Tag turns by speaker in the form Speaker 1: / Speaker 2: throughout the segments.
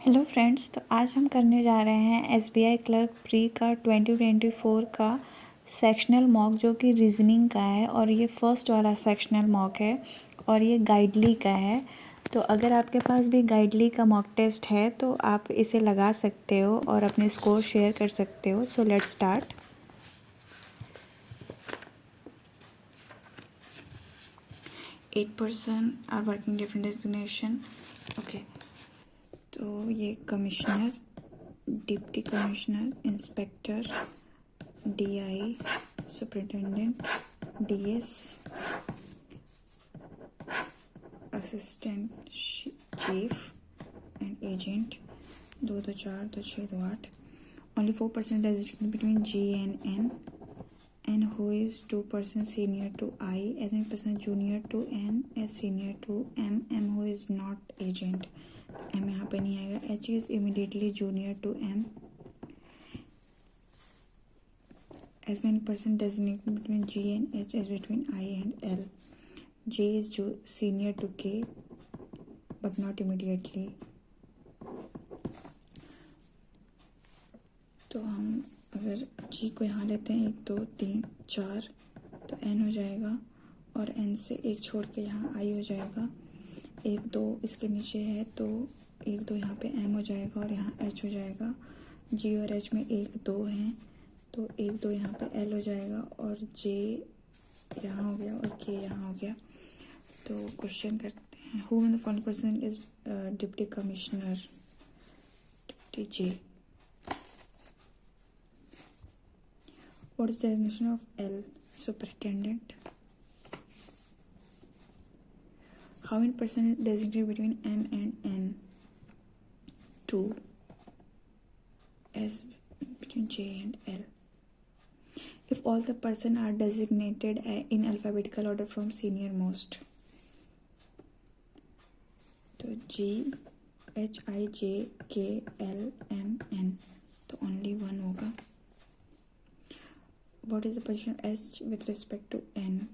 Speaker 1: Hello friends, तो आज हम करने जा रहे हैं एसबीआई क्लर्क प्री का 2024 का सेक्शनल मॉक जो कि रीजनिंग का है। और ये फर्स्ट वाला सेक्शनल मॉक है और ये गाइडली का है। तो अगर आपके पास भी गाइडली का मॉक टेस्ट है तो आप इसे लगा सकते हो और अपने स्कोर शेयर कर सकते हो। So let's start. 8% are working different designation. Okay, तो ये commissioner, deputy commissioner, inspector, DI, superintendent, DS, assistant chief and agent. 2 2 4 2 6 2 8। Only 4% designation between G and N. N who is 2% senior to I, as many percent junior to N as senior to M. M who is not agent. M यहाँ पे नहीं आएगा. H is immediately junior to M. As many percent designated between G and H as between I and L. J is senior to K but not immediately. तो हम अगर G को यहाँ लेते हैं 1 2 3 4 तो N हो जाएगा और N से एक छोड़ के यहाँ I हो जाएगा। 1 2 इसके नीचे है तो 1 2 यहाँ पे M हो जाएगा और यहाँ H हो जाएगा। G और H में 1 2 हैं तो 1 2 यहाँ पे L हो जाएगा और J यहाँ हो गया और K यहाँ हो गया। तो क्वेश्चन करते हैं, who in the following person is deputy commissioner? Deputy J. What is the definition of L? Superintendent. How many percent designated between M and N? 2. As between J and L. If all the person are designated in alphabetical order from senior most. तो G H I J K L M N तो only one होगा. What is the position of S with respect to N?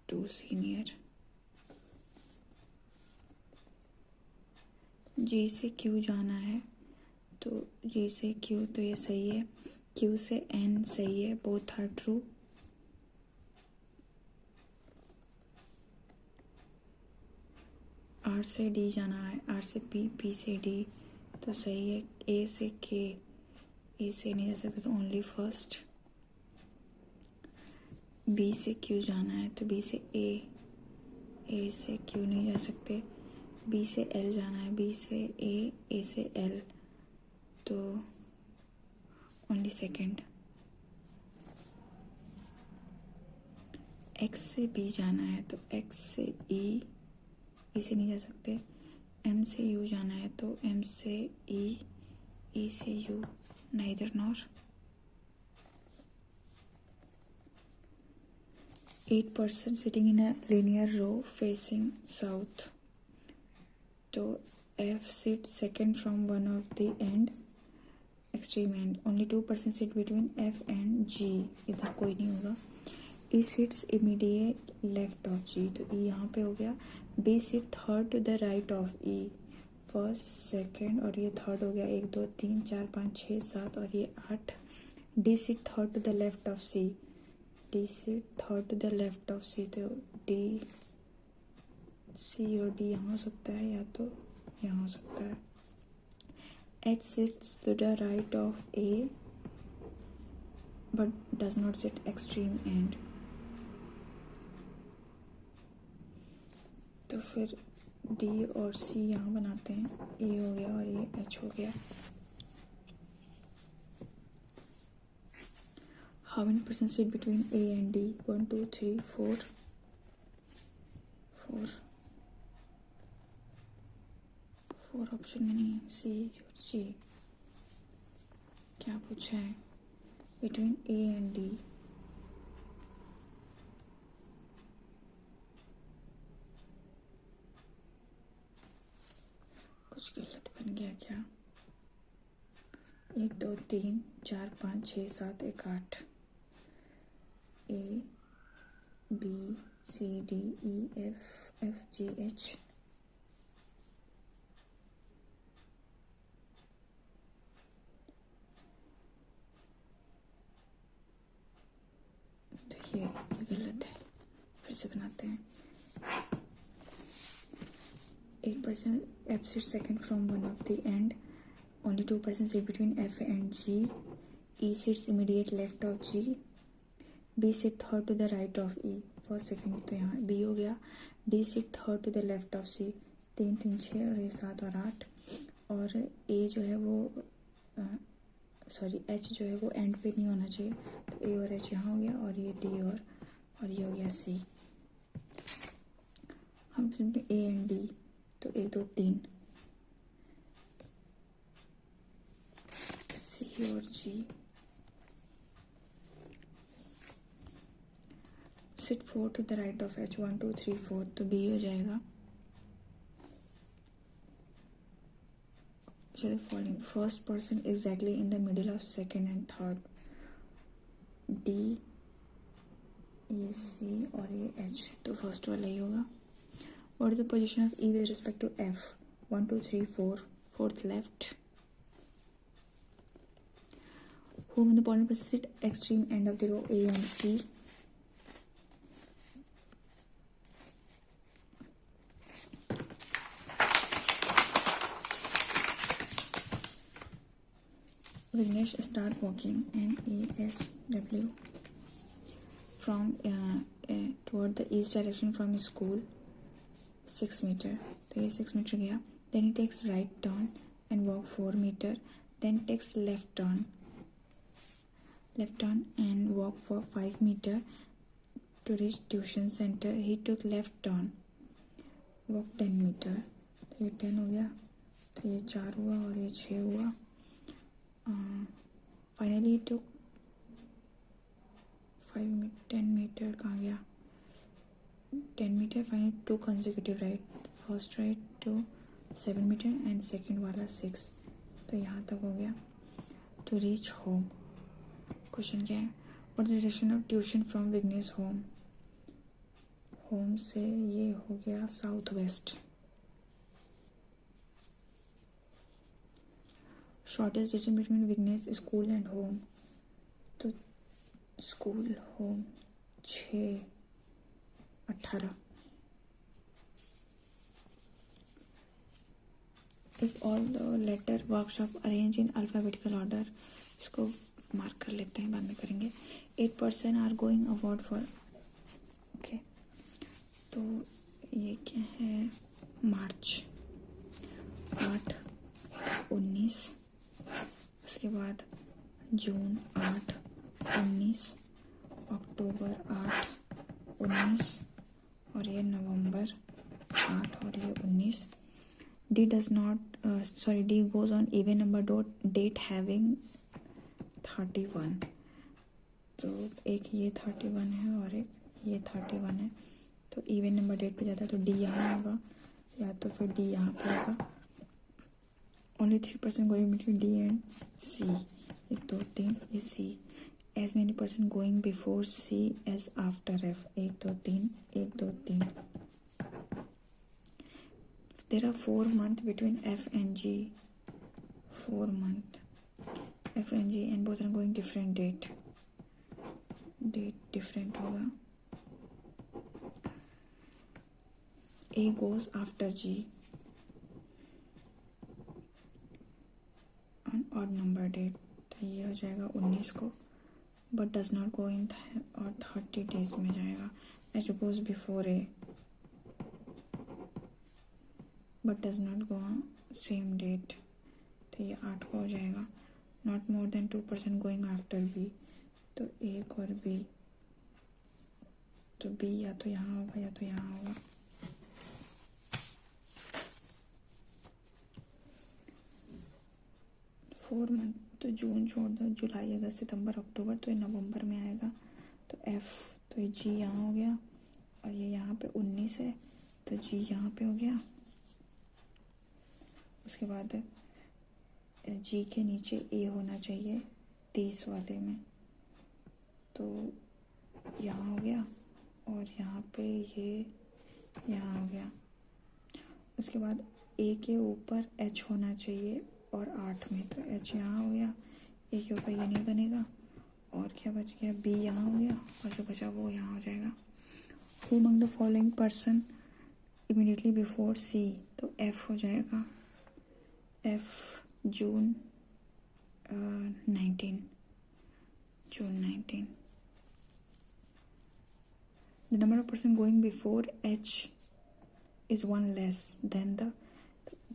Speaker 1: 2 senior. G से Q जाना है तो G से Q तो ये सही है, Q से N सही है, both are true. R से D जाना है, R से P, P से D तो सही है, A से K, A से नहीं जा सकते तो only first. B से Q जाना है तो B से A, A से Q नहीं जा सकते. B से L जाना है, B से A, A से L तो only second. X से B जाना है तो X से E, E से नहीं जा सकते. M से U जाना है तो M से E, E से U, neither nor. 8 person sitting in a linear row facing south. तो F sits second from one of the extreme end. Only 2 person sit between F and G. इधर कोई नहीं होगा. E sits immediate left of G. तो E यहाँ पे हो गया. B sit third to the right of E. First, second और ये third हो गया. 1 2 3 4 5 6 7 और ये 8. D sit third to the left of C. D sit third to the left of C. तो D, C और D यहाँ हो सकता है या तो यहाँ हो सकता है. H sits to the right of A but does not sit extreme end. तो फिर D और C यहाँ बनाते हैं. A हो गया और ये H हो गया. How many person sit between A and D? 1 2 3 4. 4 option में नहीं है. C और G. क्या पूछा है? Between A and D. कुछ गलत बन गया क्या? 1 2 3 4 5 6 7 1 8. A B C D E F F G H. से बनाते हैं. 8% F sits second from one of the end. Only 2% sit between F and G. E sits immediate left of G. B sit third to the right of E. First second तो यहाँ B हो गया. D sit third to the left of C. 3 3 6 और ये 7 और 8. और A जो है वो H जो है वो एंड पे नहीं होना चाहिए. तो A और H यहाँ हो गया और ये D और ये हो गया C. हम सिंपली A एंड D तो 1 2 3 C और G sit 4 to the right of H. 1 2 3 4 तो B हो जाएगा. चलिए following first person exactly in the middle of second and third. D ये C और ये H तो फर्स्ट वाला ही होगा. What is the position of E with respect to F? 1 2 3 4 fourth left. Whom in the pollen process sit extreme end of the row A and C. Vignesh start walking NESW from toward the east direction from his school 6 meter. तो ये 6 meter गया. Then he takes right turn and walk 4 meter. Then takes left turn and walk for 5 meter to reach tuition center. He took left turn, walk 10 meter. तो ये 10 हो गया. तो ये 4 हुआ और ये 6 हुआ. Finally he took 10 meter कहाँ गया. 10 meter finally 2 consecutive right. First right to 7 meter and second वाला 6. तो यहाँ तक हो गया. To reach home. क्वेश्चन क्या है? What is the direction of tuition from Vignesh home? Home से ये हो गया south west. Shortest distance between Vignesh school and home. तो school home 6 18. If all the letter workshop arrange in alphabetical order. इसको mark कर लेते हैं, बाद में करेंगे. 8% are going abroad for. Okay तो ये क्या है? मार्च 8 19. उसके बाद जून 8 19. अक्टूबर 8 19 और ये नवंबर 8 और ये 19. D goes on even number date having 31. तो एक ये 31 है और एक ये 31 है. तो इवन नंबर डेट पे जाता है तो D यहाँ होगा या तो फिर D यहाँ पे होगा. Only 3% going between D and C. 1 2 3 ये C. As many percent going before C as after F. 1 2 3 1 2 3. There are 4 months between F and G. 4 months. F and G and both are going different date. Date different होगा. A goes after G on odd number date. तो ये हो जाएगा 19 को. But does not go in और 30 days में जाएगा. H goes before A. But does not go on same date. तो ये 8 को हो जाएगा. Not more than 2% going after B. तो एक और B. तो B या तो यहाँ होगा या तो यहाँ होगा. फोर मंथ तो जून छोड़ दो, जुलाई अगस्त सितंबर अक्टूबर. तो ये नवंबर में आएगा. तो F तो ये G यहाँ हो गया और ये यहाँ पे 19 है तो G यहाँ पे हो गया. उसके बाद G के नीचे A होना चाहिए 30 वाले में. तो यहाँ हो गया और यहाँ पे ये यहाँ हो गया. उसके बाद A के ऊपर H होना चाहिए और 8 में. तो H यहाँ हो गया. A के ऊपर ये नहीं बनेगा. और क्या बच गया? B यहाँ हो गया और जो बचा वो यहाँ हो जाएगा. Who among the following person immediately before C, तो एफ हो जाएगा। F June 19, June 19. The number of person going before H is one less than the,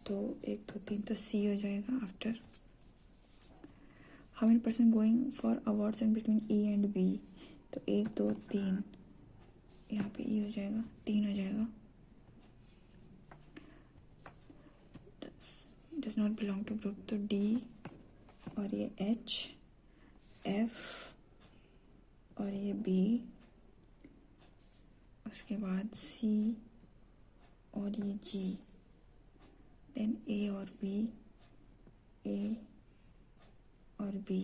Speaker 1: तो 1 2 3 तो C हो जाएगा after. How many person going for awards in between E and B, तो 1 2 3 यहाँ पे E हो जाएगा, 3 हो जाएगा। Does not belong to group, तो D और ये H, F और ये B, उसके बाद C और ये G, देन A और B, A और B,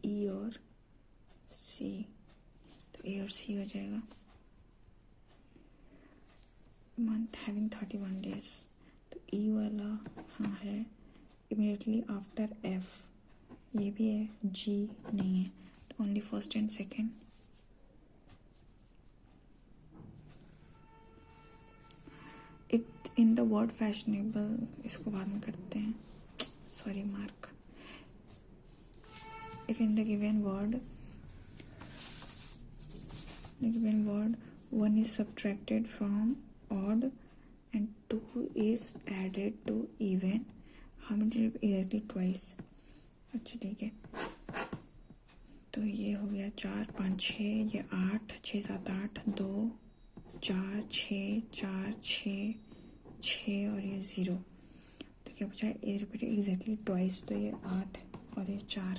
Speaker 1: E और C, तो A और C हो जाएगा। मंथ हैविंग 31 days, तो E वाला हाँ है इमीडिएटली आफ्टर F, ये भी है, G नहीं है, तो only first and second. It in the word fashionable, इसको बाद में करते हैं, sorry mark. If in the given word one is subtracted from odd and 2 is added to even, how many exactly twice? अच्छा ठीक है, तो ये हो गया 4 5 6, ये 8 6 7 8 2 4 6 4 6 6 और ये 0, तो क्या पूछा है? ए रिपीटेड एग्जैक्टली ट्वाइस, तो ये 8 और ये 4।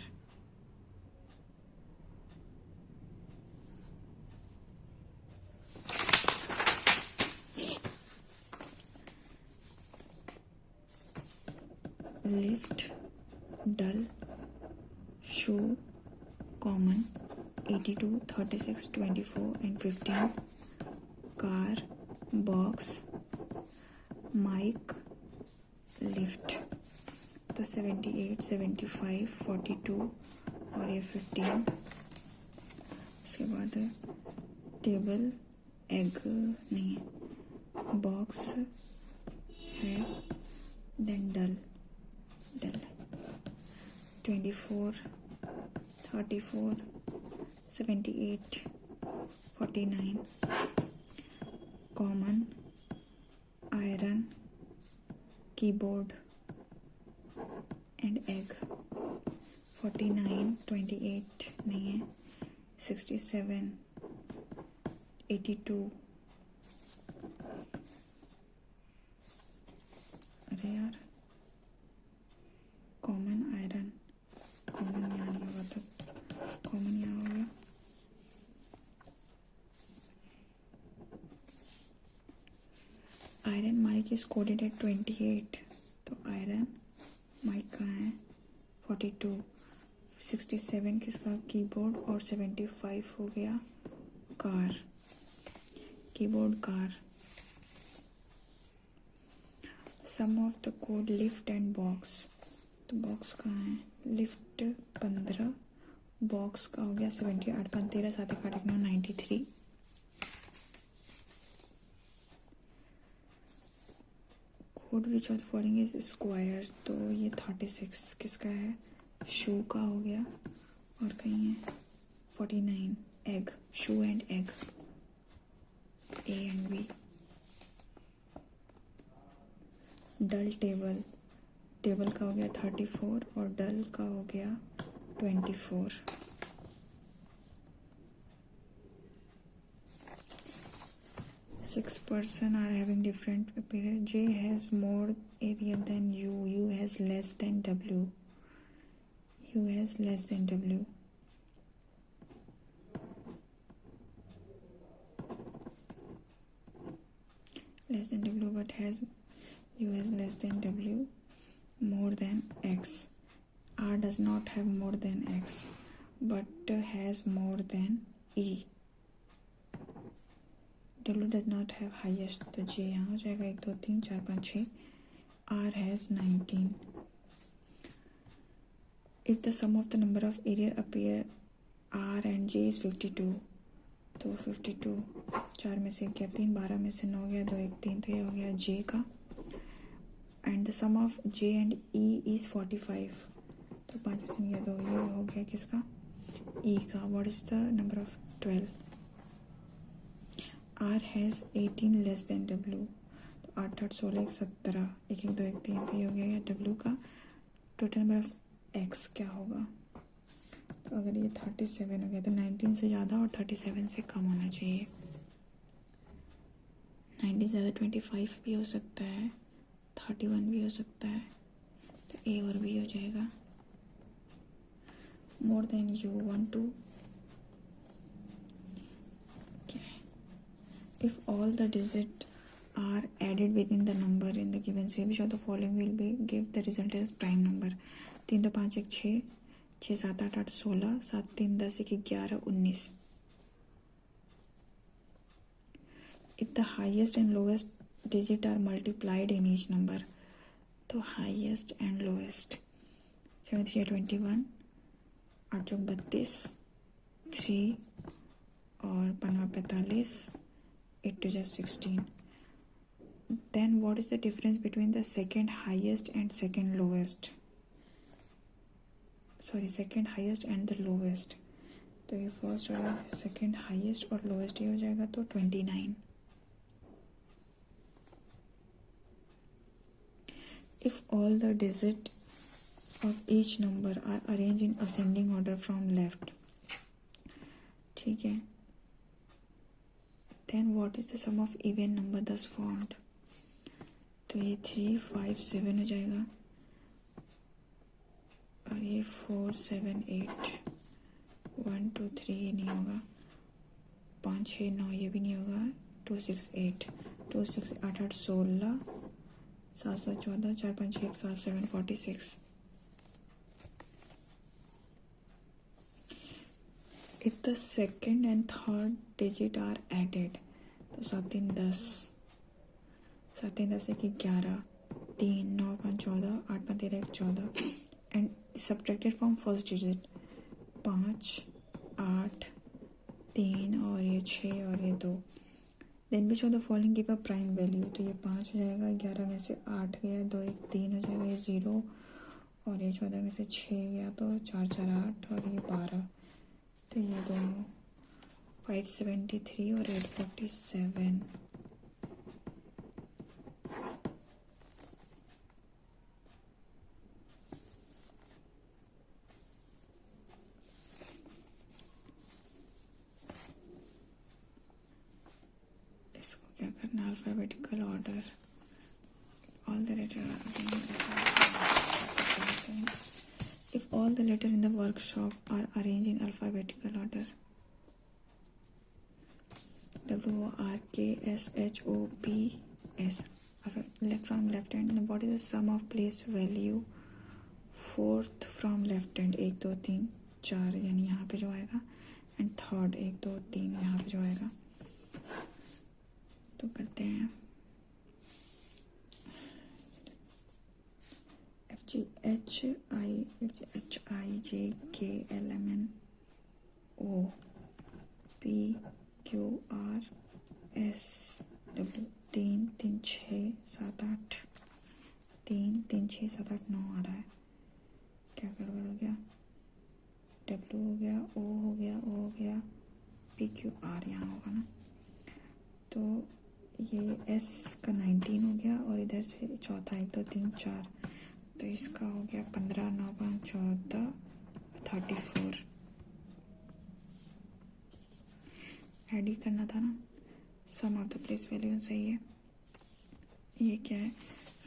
Speaker 1: Lift, dull, show, common 82 36 24 and 15, car, box, mike, lift, तो 78 75 42 और ये 15। उसके बाद टेबल, एग नहीं है, बॉक्स है, then dull 24 34 78 49, common, iron, keyboard and egg 49 28 नहीं है, 67 82, अरे यार कॉमन आयरन, कॉमन यहाँ नहीं होगा, तो कॉमन यहाँ हो गया। Iron mike is coded at 28, तो आयरन माइक कहाँ है? 42 67 किसका? कीबोर्ड, और 75 हो गया car, keyboard car. Sum of the code lift and box, तो बॉक्स कहाँ है? लिफ्ट 15, बॉक्स का हो गया 78 5 13 7 1 8 9 93। Code which of the following is square, तो ये 36 किसका है? शू का हो गया, और कहीं है 49 egg, shoe and egg, A and B. Dull table, table का हो गया 34 और डल का हो गया 24। Six person are having different appearance. J has more area than U. U has less than W. U has less than W. Less than W, but has U has less than W, more than X. R does not have more than X, but has more than E. W does not have highest, तो J यहाँ हो जाएगा 1 2 3 4 5 6। R has 19. If the sum of the number of area appear R and J is 52, तो 52, 4 में से 1 गया 3, 12 में से 9 गया 2 1 3, तो ये हो गया जे का। And the sum of J and E is 45, तो 5 में से 3 गया 2, ये हो गया किसका, ई का। What is the number of 12? R has 18 less than W, तो 8 8 16 1 17 1 1 2 1 3, तो ये हो गया डब्ल्यू का। टोटल नंबर ऑफ एक्स क्या होगा? तो अगर ये 37 हो गया तो 19 से ज़्यादा और 37 से कम होना चाहिए। 19 से ज़्यादा 25 भी हो सकता है, 31 भी हो सकता है, तो ए और बी हो जाएगा। More than you 1 2, if all the digits are added within the number in the given series, which of the following will be give the result as prime number? 3 2 5 1 6, 6 7 8 8 16, 7 3 10 1 11 19। If the highest and lowest digit are multiplied in each number, तो highest and lowest 7 3 21, 8 चौक 32, 3 और 5 45, 8 2 16. Then what is the difference between the second highest and second lowest? Sorry, second highest and the lowest. तो ये first और second highest और lowest ये हो जाएगा तो 29. If all the digits of each number are arranged in ascending order from left, ठीक है, then what is the sum of even number thus formed? तो ये 3 5 7 हो जाएगा और ये 4 7 8 1 2 3 ये नहीं होगा, 5 6 9 ये भी नहीं होगा, 2 6 8 2 6 8 8 16 7 7 14 4 5 1 7 7 46. If the second and third digit are added, तो 7 3 10, 7 3 10 1 11, 3 9 5 14, 8 5 13 14, and subtracted from first digit 5 8 3 और ये 6 और ये 2. Then which of the following give a prime value? तो ये 5 हो जाएगा, 11 में से 8 गया 2 1 3 हो जाएगा, ये 0 और ये 14 में से 6 गया तो 4 4 8 और ये 12, तो ये दोनों 573 और 847. इसको क्या करना, alphabetical order, all the letter if all the letters in the workshop are arranged in alphabetical order, W R K S H O P S, left from left hand. And what is the sum of place value fourth from left hand? 1 2 3 4 यानी यहाँ पे जो आएगा, and third 1 2 3 यहाँ पे जो आएगा. तो करते हैं H I J K L M N O P Q R S W. 3 3 6 7 8 3 3 6 7 8 9 आ रहा है, क्या गड़बड़ हो गया? W हो गया, O हो गया, O हो गया, P Q R यहाँ होगा ना. तो ये S का 19 हो गया और इधर से चौथा 1 2 3 4, तो इसका हो गया 15 9 5 14 34. ऐड ही करना था ना, sum of the place value सही है. ये क्या है?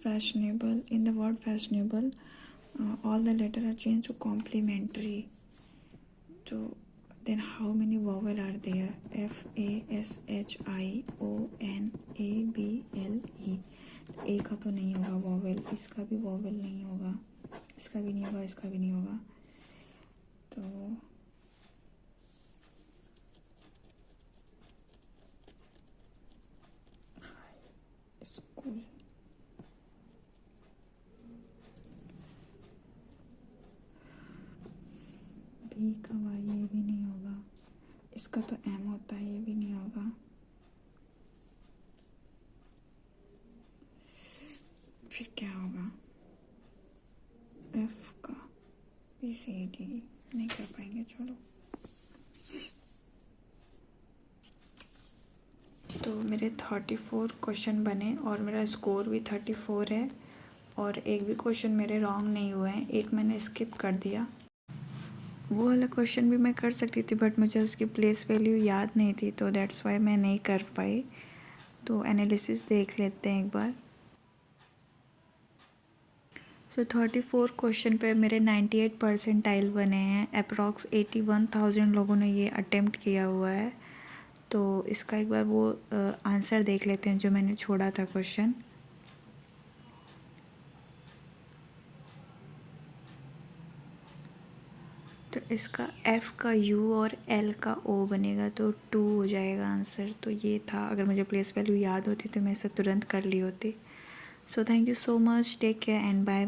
Speaker 1: Fashionable. In the word fashionable all the letter are change to complementary. तो then how many vowel are there? F A S H I O N A B L E. ए का तो नहीं होगा वॉवेल, इसका भी वॉवेल नहीं होगा, इसका भी नहीं होगा, इसका भी नहीं होगा. तो स्कूल, बी का वाई, ये भी नहीं होगा, इसका तो एम होता है, ये भी नहीं होगा। फिर क्या होगा? एफ का पी सी डी नहीं कर पाएंगे, चलो। तो मेरे 34 क्वेश्चन बने और मेरा स्कोर भी 34 है, और एक भी क्वेश्चन मेरे रॉन्ग नहीं हुए हैं, एक मैंने स्किप कर दिया। वो वाला क्वेश्चन भी मैं कर सकती थी बट मुझे उसकी प्लेस वैल्यू याद नहीं थी, तो दैट्स वाई मैं नहीं कर पाई। तो एनालिसिस देख लेते हैं एक बार। तो 34 क्वेश्चन पे मेरे 98 परसेंटाइल बने हैं। अप्रॉक्स 81,000 लोगों ने ये अटेम्प्ट किया हुआ है। तो इसका एक बार वो आंसर देख लेते हैं जो मैंने छोड़ा था क्वेश्चन। तो इसका एफ़ का यू और एल का ओ बनेगा, तो 2 हो जाएगा आंसर। तो ये था, अगर मुझे प्लेस वैल्यू याद होती तो मैं इसे तुरंत कर ली होती। So thank you so much, take care and bye.